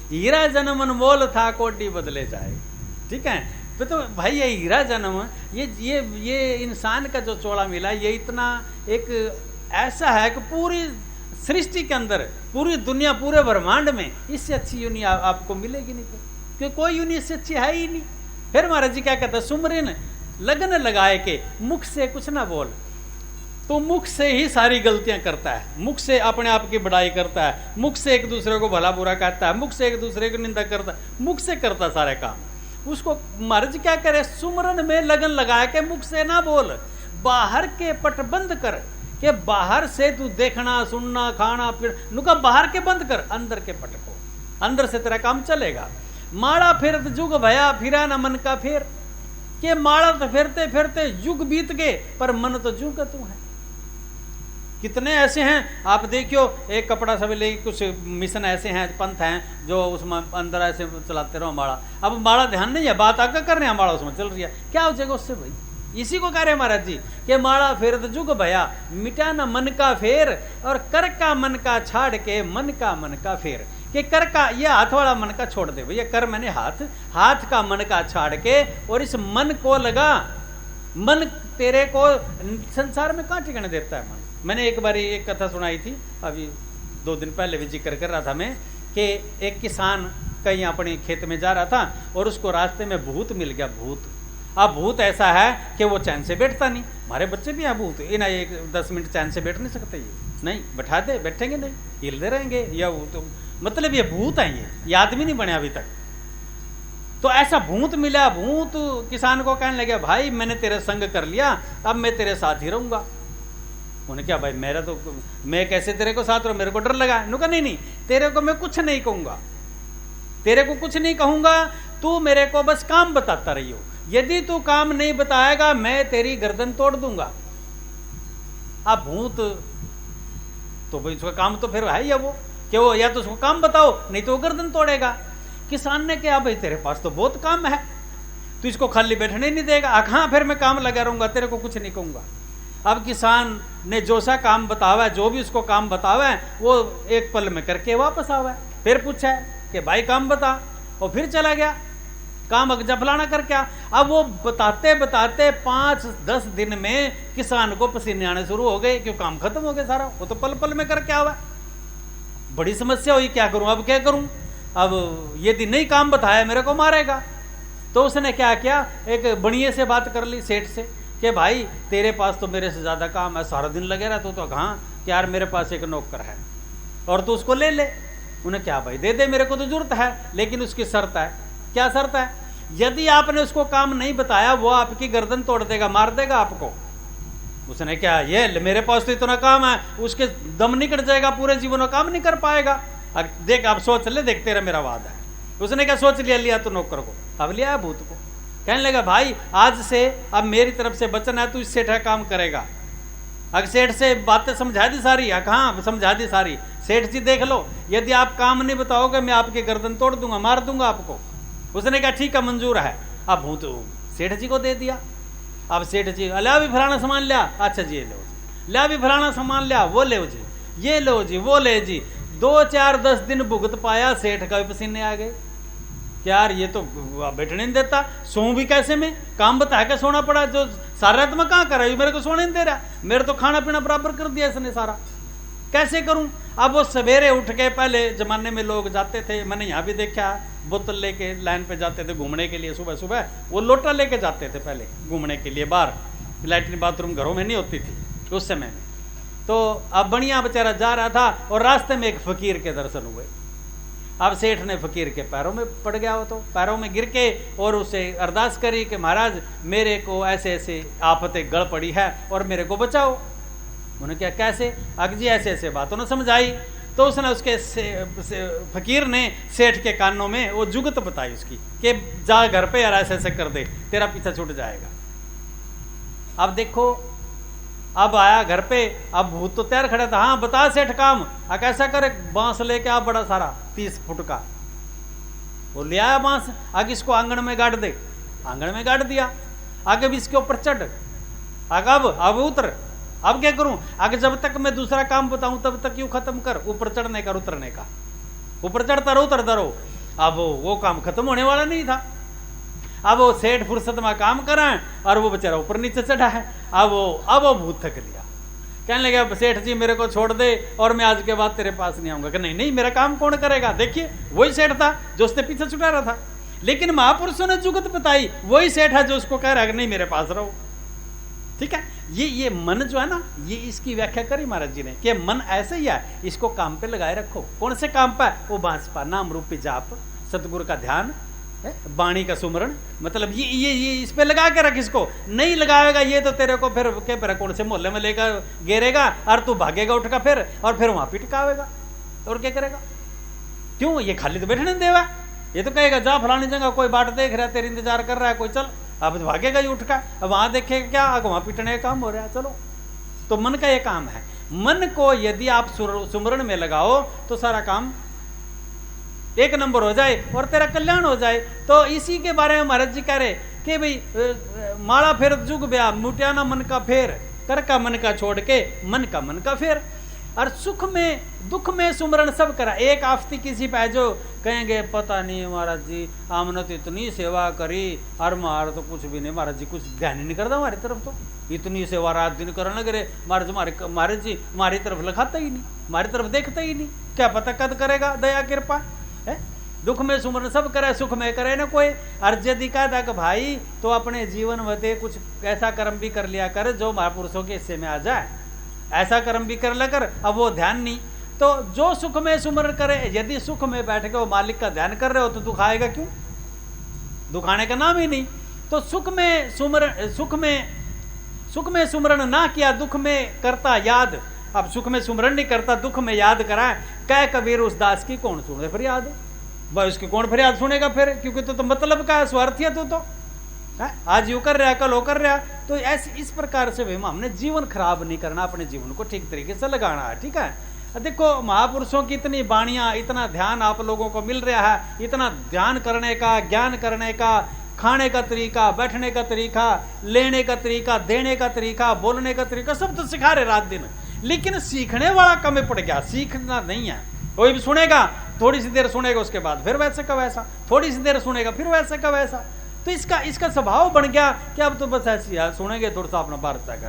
हीरा जन्म अनमोल था कोटि बदले जाए। ठीक है, तो भाई ये हीरा जन्म, ये इंसान का जो चोला मिला, ये इतना एक ऐसा है कि पूरी सृष्टि के अंदर, पूरी दुनिया, पूरे ब्रह्मांड में इससे अच्छी यूनि आपको मिलेगी नहीं, क्योंकि कोई यूनि इससे अच्छी है ही नहीं। फिर महाराज जी क्या कहते हैं, सुमरिन लगन लगाए के मुख से कुछ ना बोल। तो मुख से ही सारी गलतियां करता है, मुख से अपने आप की बड़ाई करता है, मुख से एक दूसरे को भला बुरा कहता है, मुख से एक दूसरे की निंदा करता है, मुख से करता सारे काम। उसको महाराज जी क्या करे, सुमरन में लगन लगाया के मुख से ना बोल, बाहर के पट बंद कर, के बाहर से तू देखना सुनना खाना पीना, नुका बाहर के बंद कर, अंदर के पट को, अंदर से तेरा काम चलेगा। माड़ा फिरत जुग भया फिरा न मन का फेर, के माड़ा तो फिरते फिरते युग बीत गए पर मन तो जू का तू है। कितने ऐसे हैं आप देखियो, एक कपड़ा सब ले, कुछ मिशन ऐसे हैं, पंथ हैं जो उसमें अंदर ऐसे चलाते रहो माड़ा। अब माड़ा ध्यान नहीं है, बात आगे कर रहे हैं, माड़ा उसमें चल रही है, क्या हो जाएगा उससे भाई? इसी को कह रहे हैं महाराज जी कि माड़ा फेरत जुग भया मिटा न मन का फेर, और कर का मन का छाड़ के मन का फेर, कि कर का ये हाथ वाला मन का छोड़ दे भैया, कर मैंने हाथ, हाथ का मन का छाड़ के, और इस मन को लगा। मन तेरे को संसार में कहाँ ठिकाने देता है मन? मैंने एक बार एक कथा सुनाई थी, अभी 2 दिन पहले भी जिक्र कर रहा था मैं, कि एक किसान कहीं अपने खेत में जा रहा था और उसको रास्ते में भूत मिल गया। भूत, अब भूत ऐसा है कि वो चैन से बैठता नहीं। हमारे बच्चे भी हैं भूत, इन्हें 10 मिनट चैन से बैठ नहीं सकते, ये नहीं बैठा दे बैठेंगे नहीं, हिलते रहेंगे, या वो तो मतलब ये भूत है, ये आदमी नहीं बने अभी तक। तो ऐसा भूत मिला, भूत किसान को कहने लगे, भाई मैंने तेरे संग कर लिया, अब मैं तेरे साथ ही रहूंगा। उन्हें क्या भाई, मेरा तो मैं कैसे तेरे को साथ रहूं, मेरे को डर लगा। नुका नहीं नहीं, तेरे को मैं कुछ नहीं कहूंगा, तेरे को कुछ नहीं कहूंगा, तू मेरे को बस काम बताता रहियो, यदि तू काम नहीं बताएगा मैं तेरी गर्दन तोड़ दूंगा। अब भूत तो भाई उसका काम तो फिर है ही, वो कि वो या तो उसको काम बताओ नहीं तो वो गर्दन तोड़ेगा। किसान ने कहा, भाई तेरे पास तो बहुत काम है, तू इसको खाली बैठने नहीं देगा। हाँ फिर मैं काम लगा रहूंगा, तेरे को कुछ नहीं कहूंगा। अब किसान ने जो सा काम बतावा है, जो भी उसको काम बतावा है, वो एक पल में करके वापस आवा है। फिर पूछा है कि भाई काम बता, और फिर चला गया काम अगजा फलाना करके। अब वो बताते बताते 5-10 दिन में किसान को पसीने आने शुरू हो गए, क्यों काम खत्म हो गया सारा, वो तो पल पल में करके आवा। बड़ी समस्या हुई, क्या करूं, अब क्या करूं, अब यदि नहीं काम बताया मेरे को मारेगा। तो उसने क्या किया, एक बनिए से बात कर ली, सेठ से, कि भाई तेरे पास तो मेरे से ज़्यादा काम है, सारा दिन लगे रहा तो हाँ कि यार मेरे पास एक नौकर है और तू उसको ले ले। उन्हें क्या भाई दे दे, मेरे को तो जरूरत है, लेकिन उसकी शर्त है। क्या शर्त है? यदि आपने उसको काम नहीं बताया वो आपकी गर्दन तोड़ देगा, मार देगा आपको। उसने क्या, ये मेरे पास तो इतना काम है, उसके दम निकल जाएगा, पूरे जीवन में काम नहीं कर पाएगा। देख आप सोच ले, देख तेरा मेरा वादा है। उसने क्या सोच लिया, लिया तो नौकर को, अब लिया भूत को। कहने लगा, भाई आज से अब मेरी तरफ से वचन है, तू इस सेठ का काम करेगा। अगर सेठ से बातें समझा दी सारी, हाँ समझा दी सारी, सेठ जी देख लो, यदि आप काम नहीं बताओगे मैं आपकी गर्दन तोड़ दूंगा, मार दूंगा आपको। उसने कहा ठीक है मंजूर है। अब भूत सेठ जी को दे दिया। अब सेठ जी, अला भी फलाना सामान लिया, अच्छा जी ये लो जी, ला भी फलाना सामान लिया, वो ले जी, ये लो जी, वो ले जी। 2-4-10 दिन भुगत पाया, सेठ का भी पसीने आ गए कि यार ये तो बैठने नहीं देता, सो भी कैसे में, काम बता के सोना पड़ा, जो सारा रात में कहाँ कर रहा है, मेरे को सोने नहीं दे रहा, मेरे तो खाना पीना बराबर कर दिया इसने सारा, कैसे करूं। अब वो सवेरे उठ के, पहले जमाने में लोग जाते थे, मैंने यहाँ भी देखा, बोतल लेके लाइन पे जाते थे घूमने के लिए, सुबह सुबह वो लोटा लेके जाते थे पहले घूमने के लिए बाहर, लैट्रिन बाथरूम घरों में नहीं होती थी उस समय में। तो अब बढ़िया बेचारा जा रहा था और रास्ते में एक फकीर के दर्शन हुए। अब सेठ ने फकीर के पैरों में पड़ गया, हो तो पैरों में गिर के और उसे अरदास करी कि महाराज मेरे को ऐसे ऐसे आफतें गड़ पड़ी है और मेरे को बचाओ। उन्होंने क्या, कैसे? अग जी ऐसे ऐसे बातों ने समझाई। तो उसने उसके फकीर ने सेठ के कानों में वो जुगत बताई उसकी कि जा घर पे यार ऐसे ऐसे कर दे, तेरा पीछा छूट जाएगा। अब देखो, अब आया घर पे, अब भूत तो तैयार खड़ा था, हाँ बता सेठ काम। कैसा करे, बांस लेके आ बड़ा सारा 30 फुट का, वो ले आया बांस, आगे इसको आंगन में गाड़ दे, आंगन में गाड़ दिया, आगे भी इसके ऊपर चढ़, आगे अब उतर, अब क्या करूं, आगे जब तक मैं दूसरा काम बताऊं तब तक यूं खत्म कर, ऊपर चढ़ने का उतरने का, ऊपर चढ़ता रहो उतरता रहो। अब वो काम खत्म होने वाला नहीं था। अब वो सेठ फुर्सत में काम कराएं और वो बेचारा ऊपर नीचे चढ़ा है। अब वो भूत थक लिया, कहने लगे अब सेठ जी मेरे को छोड़ दे और मैं आज के बाद तेरे पास नहीं आऊंगा। कि नहीं नहीं, मेरा काम कौन करेगा? देखिए वही सेठ था जो उसने पीछे छुटा रहा था, लेकिन महापुरुषों ने जुगत बताई, वही सेठ है जो उसको कह रहा है कि नहीं मेरे पास रहो। ठीक है, ये मन जो है ना, ये इसकी व्याख्या करी महाराज जी ने कि मन ऐसे ही है, इसको काम पे लगाए रखो। कौन से काम पे? वो बांसपा, नाम रूपी जाप, सतगुरु का ध्यान, वाणी का सुमरण, मतलब ये इस पे लगा के रख। इसको नहीं लगाएगा ये तो तेरे को फिर के कौन से मोहल्ले में लेकर गेरेगा और तू भागेगा उठ का फिर, और फिर वहां पिटकावेगा। और क्या करेगा? क्यों? ये खाली तो बैठने देवा, ये तो कहेगा जा फलानी जगह कोई बाट देख रहा है, तेरे इंतजार कर रहा है, कोई चल। अब भागेगा ही उठ का, अब वहां देखेगा क्या, वहां पिटने का काम हो रहा है। चलो, तो मन का ये काम है। मन को यदि आप सुमरण में लगाओ तो सारा काम एक नंबर हो जाए और तेरा कल्याण हो जाए। तो इसी के बारे में महाराज जी कह रहे कि भाई माला फेर जुग ब्याह, मुटियाना मन का फेर, कर का मन का छोड़ के मन का फेर। और सुख में दुख में सुमरण सब करा। एक आफ्ती किसी पे जो कहेंगे पता नहीं महाराज जी हमने तो इतनी सेवा करी और मार तो कुछ भी नहीं, महाराज जी कुछ ध्यान ही नहीं करता हमारी तरफ, तो इतनी सेवा रात दिन करने लगे, महाराज जी हमारी तरफ लगाता ही नहीं, हमारी तरफ देखता ही नहीं, क्या पता कद करेगा दया कृपा है। दुख में सुमरण सब करे, सुख में करे ना कोई। और यदि कहता कि भाई तो अपने जीवन में कुछ ऐसा कर्म भी कर लिया कर जो महापुरुषों के हिस्से में आ जाए, ऐसा कर्म भी कर लेकर। अब वो ध्यान नहीं, तो जो सुख में सुमरण करे, यदि सुख में बैठ के वो मालिक का ध्यान कर रहे हो तो दुख आएगा क्यों? दुखाने का नाम ही नहीं। तो सुख में सुमरण ना किया, दुख में करता याद। अब सुख में सुमरण नहीं करता, दुख में याद कराए, कह कबीर उस दास की कौन सुने फरियाद। भाई उसकी कौन फरियाद सुनेगा फिर, क्योंकि तो मतलब का स्वार्थी है तू तो है? आज यूं कर रहा, कल वो कर रहा। तो ऐसे इस प्रकार से हमने जीवन खराब नहीं करना, अपने जीवन को ठीक तरीके से लगाना है। ठीक है, देखो महापुरुषों की इतनी बाणियां, इतना ध्यान आप लोगों को मिल रहा है, इतना ध्यान करने का, ज्ञान करने का, खाने का तरीका, बैठने का तरीका, लेने का तरीका, देने का तरीका, बोलने का तरीका, सब तो सिखा रहे रात दिन। लेकिन सीखने वाला कम पड़ गया, सीखना नहीं है। कोई भी सुनेगा, थोड़ी सी देर सुनेगा, उसके बाद फिर वैसे का वैसा, थोड़ी सी देर सुनेगा फिर वैसे का वैसा। तो इसका स्वभाव बन गया कि अब तो बस ऐसी है, सुनेंगे थोड़ा सा अपना बाहर जाएगा।